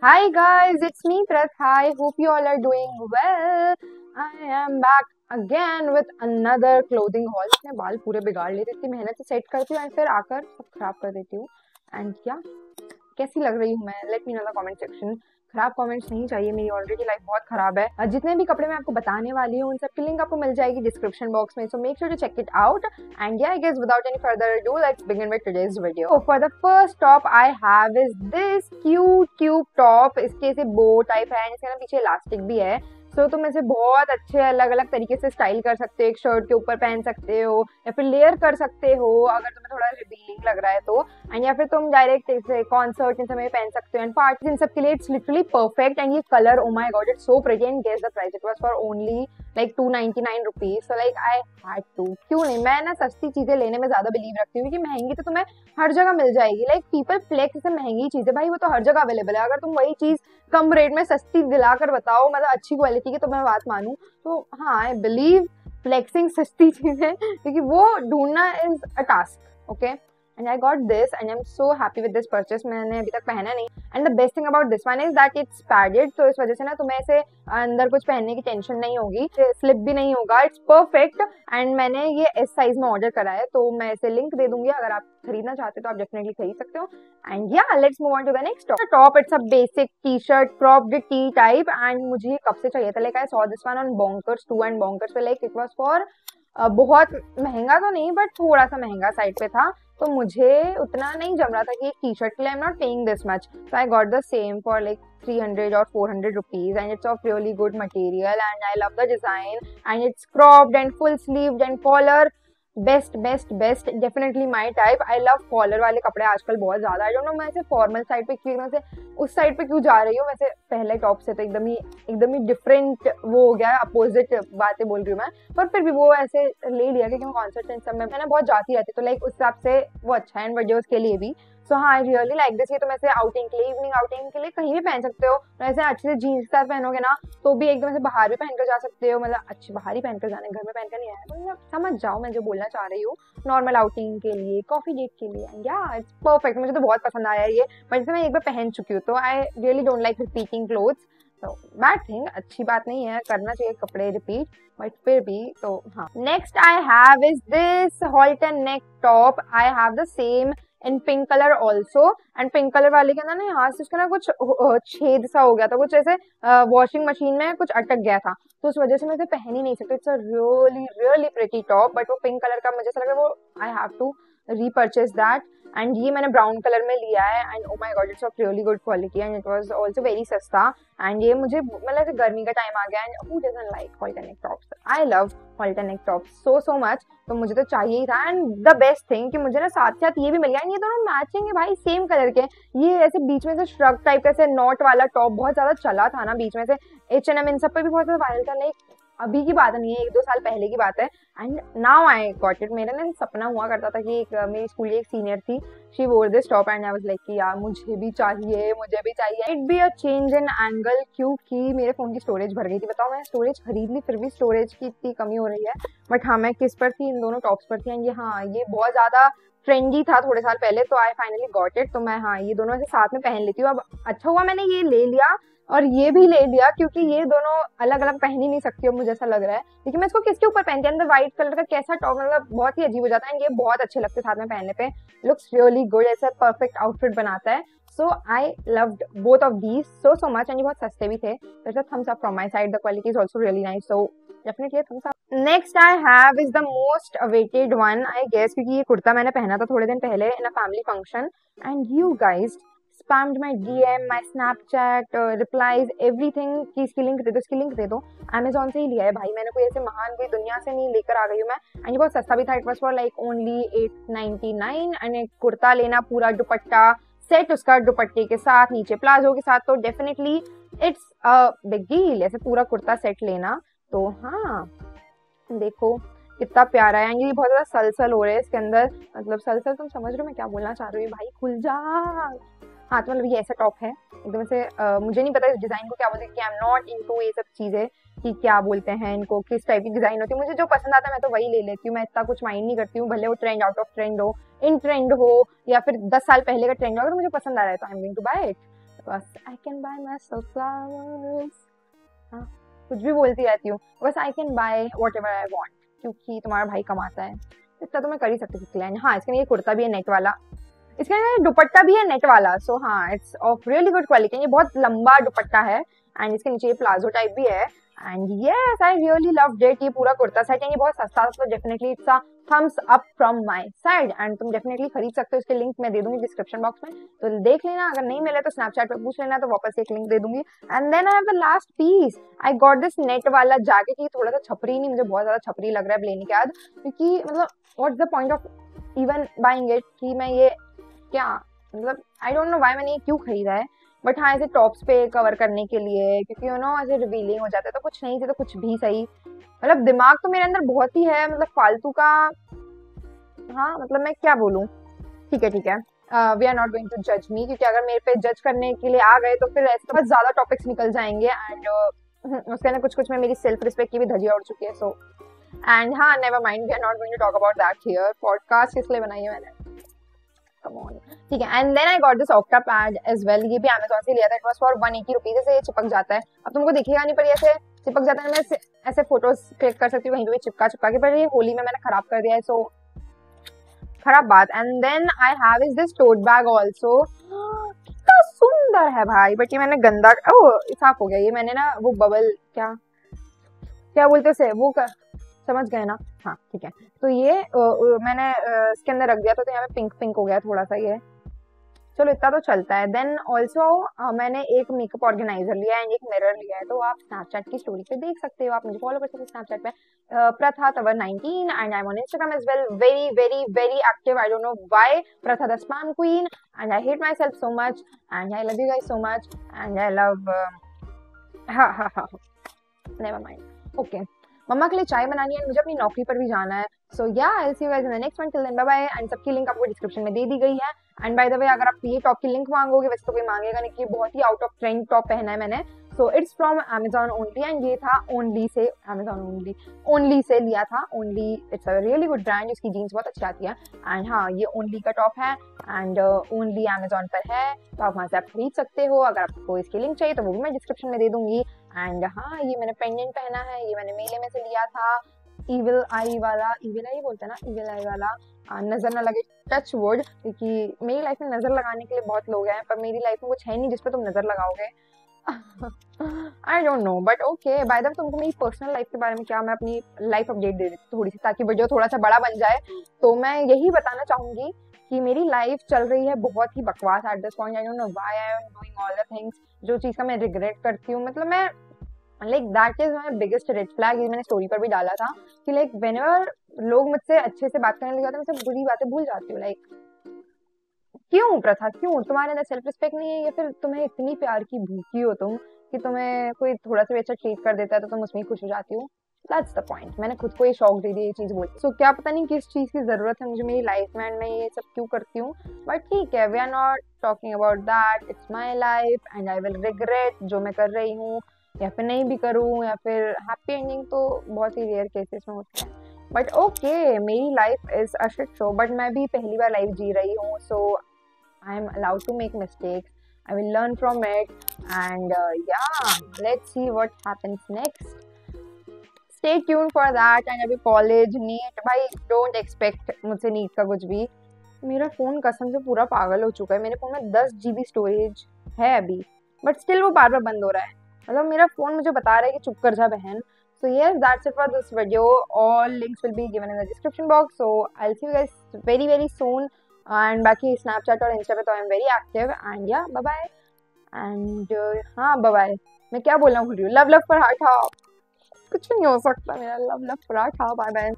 Hi guys, it's me Pratha. I hope you all are doing well. I am back again with another clothing haul. अपने बाल पूरे बिगाड़ लेती इतनी मेहनत से सेट करती हूँ एंड फिर आकर सब खराब कर देती हूँ. एंड क्या कैसी लग रही हूँ मैं? Let me know the comment section. खराब कमेंट्स नहीं चाहिए, मेरी ऑलरेडी लाइफ बहुत खराब है. जितने भी कपड़े मैं आपको बताने वाली हूँ उन सब की लिंक आपको मिल जाएगी डिस्क्रिप्शन बॉक्स में, so make sure to check it out. And yeah I guess without any further ado, let's begin with today's video. So for the first top I have is this cute tube top. इसके से बो type है, इसके ना पीछे elastic भी है. सो तुम इसे बहुत अच्छे अलग अलग तरीके से स्टाइल कर सकते हो. एक शर्ट के ऊपर पहन सकते हो या फिर लेयर कर सकते हो अगर तुम्हें थोड़ा रिवीलिंग लग रहा है तो. एंड या फिर तुम डायरेक्ट इसे कॉन्सर्ट इन समय पहन सकते हो एंड पार्टी इन सब के लिए इट्स लिटरली परफेक्ट. एंड ये colour, oh my God, it's so pretty. And guess the price, it was for only like 299 rupees. So like I had to. क्यों नहीं, मैं ना सस्ती चीजें लेने में ज्यादा बिलीव रखती हूँ क्योंकि महंगी तो तुम्हें हर जगह मिल जाएगी. लाइक पीपल फ्लेक्स से महंगी चीजें, भाई वो तो हर जगह अवेलेबल है. अगर तुम वही चीज कम रेट में सस्ती दिलाकर बताओ, मतलब अच्छी क्वालिटी की, तो मैं बात मानूं. तो हाँ, आई बिलीव फ्लेक्सिंग सस्ती चीजें क्योंकि वो ढूंढना is a task. Okay, and I got this and I'm so happy with this purchase. मैंने अभी तक पहना नहीं. and the best thing about this one is that it's padded, तो इस वजह से ना तुम्हें ऐसे अंदर कुछ पहनने की टेंशन नहीं होगी, स्लिप भी नहीं होगा. It's perfect. एंड मैंने ये एस साइज में ऑर्डर करा है, तो मैं इसे लिंक दे दूंगी. अगर आप खरीदना चाहते हो तो आप डेफिनेटली खरीद सकते हो. And yeah let's move on to the next top. It's a basic T shirt cropped tee type. And मुझे कब से चाहिए था. Like I saw this one on Bonkers 2 and Bonkers पे. लाइक इट वाज फॉर बहुत महंगा तो नहीं बट थोड़ा सा महंगा साइड पे था, तो मुझे उतना नहीं जम रहा था कि एक टी शर्ट के लिए I am not paying this much. So I got the same for like 300 or 400 rupees and it's of really good material and I love the design and it's cropped and full sleeved and collar best definitely my type. I love collar वाले कपड़े आजकल बहुत ज्यादा. आई don't no मैं ऐसे formal side पे क्यों, मैं से उस साइड पे क्यों जा रही हूँ. वैसे पहले टॉप से तो एकदम ही डिफरेंट वो हो गया, अपोजिट बातें बोल रही हूँ मैं, पर फिर भी वो ऐसे ले लिया क्योंकि मैं कॉन्सर्ट इन सब में ना बहुत जाती रहती, तो लाइक उस हिसाब से वो अच्छा है. एंड वीडियोस के लिए भी. सो हाँ, आई रियली लाइक दिस. ये तो ऐसे आउटिंग के लिए, इवनिंग आउटिंग के लिए कहीं भी पहन सकते हो. ऐसे अच्छे से जीन्स के साथ पहनोगे ना तो भी एकदम से बाहर भी पहनकर जा सकते हो. मतलब अच्छे बाहर ही पहनकर जाना, घर में पहनकर नहीं आया. तो समझ जाओ मैं जो बोलना चाह रही हूँ. नॉर्मल आउटिंग के लिए, कॉफी डेट के लिए, या इट्स परफेक्ट. मुझे तो बहुत पसंद आया ये, बट जैसे मैं एक बार पहन चुकी हूँ तो I really don't like repeating clothes. तो बैड थिंग, अच्छी बात नहीं है, करना चाहिए कपड़े रिपीट, बट फिर भी. तो हाँ, next I have is this halter neck top. I have the same in pink colour also. And pink colour वाले के अंदर ना यहाँ से उसका ना कुछ छेद सा हो गया था, कुछ ऐसे वॉशिंग मशीन में कुछ अटक गया था, तो उस वजह से मैं इसे पहन ही नहीं सकती. It's a really pretty top, but वो पिंक कलर का मुझे ऐसा लगा वो I have to repurchase that. And ये मैंने ब्राउन कलर में लिया है. And oh my God, it's of really good quality and it was also very सस्ता. एंड ये मुझे मतलब ऐसे गर्मी का टाइम आ गया and who doesn't like halterneck tops. I love halterneck tops so much, तो मुझे तो चाहिए ही था. एंड द बेस्ट थिंग कि मुझे ना साथ साथ ये भी मिल गया. ये दोनों मैचिंग है भाई, सेम कलर के. ये ऐसे बीच में से श्रग टाइप का ऐसे नॉट वाला टॉप बहुत ज्यादा चला था ना बीच में से. H&M इन सब पे भी बहुत ज्यादा वायरल था. लाइक अभी की बात नहीं है, 1-2 साल पहले की बात है. And now I got it. मेरा ना सपना हुआ करता था कि एक मेरी स्कूल की एक सीनियर थी, शी वोर this top and I was like कि यार मुझे भी चाहिए. It be a change in angle क्योंकि मेरे फोन की स्टोरेज भर गई थी. बताओ, मैं स्टोरेज खरीद ली फिर भी स्टोरेज की इतनी कमी हो रही है. बट हाँ, मैं किस पर थी, इन दोनों टॉप्स पर थी. एंड ये हाँ, ये बहुत ज्यादा ट्रेंडी था थोड़े साल पहले, तो आई फाइनली गॉट इट. तो मैं हाँ, ये दोनों ऐसे साथ में पहन लेती हूँ. अब अच्छा हुआ मैंने ये ले लिया और ये भी ले लिया क्योंकि ये दोनों अलग अलग पहन ही नहीं सकती. अब मुझे ऐसा लग रहा है लेकिन मैं इसको किसके ऊपर पहनती हूँ. व्हाइट कलर का कैसा टॉप, मतलब बहुत ही अजीब हो जाता है. ये बहुत अच्छे लगते साथ में पहनने पे. लुक्स रियली गुड, ऐसा परफेक्ट आउटफिट बनाता है. So I loved both of these so much. And ये बहुत सस्ते भी थे. There's a thumbs up from my side. The quality is also really nice, so definitely a thumbs up. Next I have is the most awaited one, I guess, क्योंकि ये कुर्ता मैंने पहना था थोड़े दिन पहले in a family function and you guys spammed my DM, my Snapchat, replies, everything कि इसकी लिंक दे दो, इसकी लिंक दे दो. Amazon से ही लिया है भाई मैंने, कोई ऐसे महान कोई दुनिया से नहीं लेकर आ गई हूँ मैं. एंड ये बहुत सस्ता भी था. It was for like only 899. And एक कुर्ता लेना, पूरा दुपट्टा सेट उसका दुपट्टे के साथ, नीचे प्लाजो के साथ, तो definitely it's a big deal ऐसे पूरा कुर्ता सेट लेना. तो हाँ देखो कितना प्यारा है. ये बहुत ज्यादा सलसल हो रहे हैं इसके अंदर, मतलब सलसल, तुम समझ रहे हो मैं क्या बोलना चाह रही हूँ. भाई खुल जा. हाँ, तो मतलब ये ऐसा टॉप है एकदम से. मुझे नहीं पता इस डिजाइन को क्या बोलते हैं, आई एम नॉट इनटू ये सब चीजें कि क्या बोलते हैं इनको, किस टाइप की डिजाइन होती है. मुझे जो पसंद आता है मैं तो वही ले लेती हूँ. मैं इतना कुछ माइंड नहीं करती हूँ, भले वो ट्रेंड आउट ऑफ ट्रेंड हो, इन ट्रेंड हो, या फिर 10 साल पहले का ट्रेंड हो. अगर मुझे पसंद आ रहा है तो I am going to buy it. बस I can buy myself flowers, हाँ कुछ भी बोलती रहती हूँ, बस I can buy whatever I want, क्योंकि तुम्हारा भाई कमाता है, इतना तो मैं कर ही सकती हूँ इसके लिए। हाँ इसके लिए कुर्ता भी है नेट वाला, इसका दुपट्टा भी है नेट वाला, सो हाँ it's of really good quality. ये बहुत लंबा दुपट्टा है एंड इसके नीचे ये प्लाजो टाइप भी है and yes I really loved it. ये पूरा कुर्ता सेट है, ये बहुत सस्ता था, तो definitely it's a thumbs up from my side and तुम डेफिनेटली खरीद सकते हो। इसके लिंक मैं दे दूंगी डिस्क्रिप्शन बॉक्स में, तो देख लेना, अगर नहीं मिले तो स्नैपचैट पे पूछ लेना, तो वापस एक लिंक दे दूंगी। And then I have the last piece, I got this net वाला जैकेट। ये थोड़ा सा छपरी नहीं, मुझे बहुत ज्यादा छपरी लग रहा है लेने के बाद, क्योंकि मतलब what's the point of even buying it, कि मैं ये क्या मतलब आई डोंट नो व्हाई मैंने ये क्यों खरीदा है, बट हाँ ऐसे टॉप्स पे कवर करने के लिए, क्योंकि यू नो ऐसे रिवीलिंग हो जाता है, तो कुछ नहीं थे तो कुछ भी सही। मतलब दिमाग तो मेरे अंदर बहुत ही है, मतलब फालतू का, हाँ मतलब मैं क्या बोलूँ। ठीक है we are not going to जज मी, क्योंकि अगर मेरे पे जज करने के लिए आ गए तो फिर ऐसे बहुत ज्यादा टॉपिक्स निकल जाएंगे एंड उसके अंदर कुछ कुछ में मेरी सेल्फ रिस्पेक्ट की भी धज्जियां उड़ चुकी है। सो एंड हाँ never mind, we are not going to talk about that here. Podcast इसलिए बनाई है मैंने, ठीक है। And then I got this octa pad as well, ये भी अमेजोन से लिया था, इट वाज फॉर 180 रुपीज। ऐसे ये चिपक जाता है, अब तुमको दिखेगा नहीं पर ऐसे चिपक जाता है, मैं ऐसे फोटोज क्लिक कर सकती हूँ वहीं पे चिपका के, पर ये होली में मैंने खराब कर दिया है, सो खराब बात। And then I have is this tote bag also, कितना सुंदर है भाई, बट ये मैंने गंदा साफ हो गया। ये मैंने ना वो बबल क्या क्या बोलते उसे वो समझ गए ना, हाँ ठीक है। तो ये मैंने इसके अंदर रख दिया था, तो यहाँ पे पिंक पिंक हो गया थोड़ा सा, ये चलो इतना तो चलता है। देन ऑल्सो मैंने एक मेकअप ऑर्गेनाइजर लिया है एंड एक मिरर लिया है, तो आप स्नैपचैट की स्टोरी पे देख सकते हो, आप मुझे फॉलो कर सकते हो स्नैपचैट पे Pratha Tawar 19 and I am on Instagram as well, very very very active, I don't know why, Pratha the spam queen and I hate myself so much and I love you guys so much and I love never mind. Okay मम्मा के लिए चाय बनानी है, मुझे अपनी नौकरी पर भी जाना है, so yeah I will see you guys in the next one, till then bye bye. And सबकी लिंक आपको डिस्क्रिप्शन में दे दी गई है। एंड बाय द वे अगर आप ये टॉप की लिंक मांगोगे, वैसे तो कोई मांगेगा नहीं, कि बहुत ही आउट ऑफ ट्रेंड टॉप पहना है मैंने, so it's from Amazon only and ये था only say, Amazon only say लिया था। Only it's a really good brand, इसकी जीन्स बहुत अच्छी आती है एंड हाँ ये ओनली का टॉप है एंड ओनली अमेजोन पर है, तो आप वहाँ से आप खरीद सकते हो। अगर आपको इसकी लिंक चाहिए तो वो भी मैं डिस्क्रिप्शन में दे दूंगी। एंड हाँ ये मैंने पेंडेंट पहना है, ये मैंने मेले में से लिया था, इविल आई वाला, इविल आई बोलते हैं ना, इविल आई वाला, नजर ना लगे, टच वुड, क्योंकि मेरी लाइफ में नजर लगाने के लिए बहुत लोग हैं, पर मेरी लाइफ में कुछ है नहीं जिसपे तुम नजर लगाओगे। आई don't no but okay. By the way तुमको मेरी पर्सनल लाइफ के बारे में क्या, मैं अपनी लाइफ अपडेट दे देती हूँ थोड़ी सी, ताकि वीडियो थोड़ा सा बड़ा बन जाए। तो मैं यही बताना चाहूंगी कि मेरी लाइफ चल रही है बहुत ही बकवास at this point, I don't know why I am doing all the things, जो चीज का मैं रिग्रेट करती हूँ, मतलब मैं like that is my biggest red flag. ये मैंने स्टोरी पर भी डाला था कि लाइक व्हेनेवर लोग मुझसे अच्छे से बात करने लगे होते हैं, मैं सब बुरी बातें भूल जाती हूँ। लाइक क्यों प्रथा, क्यों तुम्हारे अंदर सेल्फ रिस्पेक्ट नहीं है, या फिर तुम्हें इतनी प्यार की भूखी हो तुम कि तुम्हें कोई थोड़ा सा भी अच्छा ट्रीट कर देता है तो तुम उसमें खुश हो जाती हो। दैट्स द पॉइंट, मैंने खुद को ही शौक दे दिया ये चीज बोल। सो क्या पता नहीं किस चीज की जरूरत है मुझे मेरी लाइफ में एंड मैं ये सब क्यों करती हूँ, बट ठीक है we are not talking about that, it's my life and I will regret जो मैं कर रही हूँ, या फिर नहीं भी करूँ, या फिर हैप्पी एंडिंग तो बहुत ही रेयर केसेस में होती है। बट ओके मेरी life is a shit show, but मैं भी पहली बार लाइफ जी रही हूँ, so I am allowed to make mistakes, I will learn from it and yeah, let's see what happens next. Stay tuned for that and अभी college NEET, भाई don't expect मुझसे नीट का कुछ भी। मेरा फ़ोन कसम से पूरा पागल हो चुका है, मेरे फ़ोन में 10 GB स्टोरेज है अभी, बट स्टिल वो बार बार बंद हो रहा है, मतलब मेरा फ़ोन मुझे बता रहा है कि चुप कर जा बहन। So yes, that's it for this video. All links will be given in the description box. So I'll see you guys very very soon. And बाकी स्नैपचैट और इंस्टा पे तो I am very active and या bye bye and हाँ bye bye. मैं क्या बोलना भूल रही हूँ, लव लव पराठा, कुछ भी नहीं हो सकता मेरा, love love paratha, bye bye.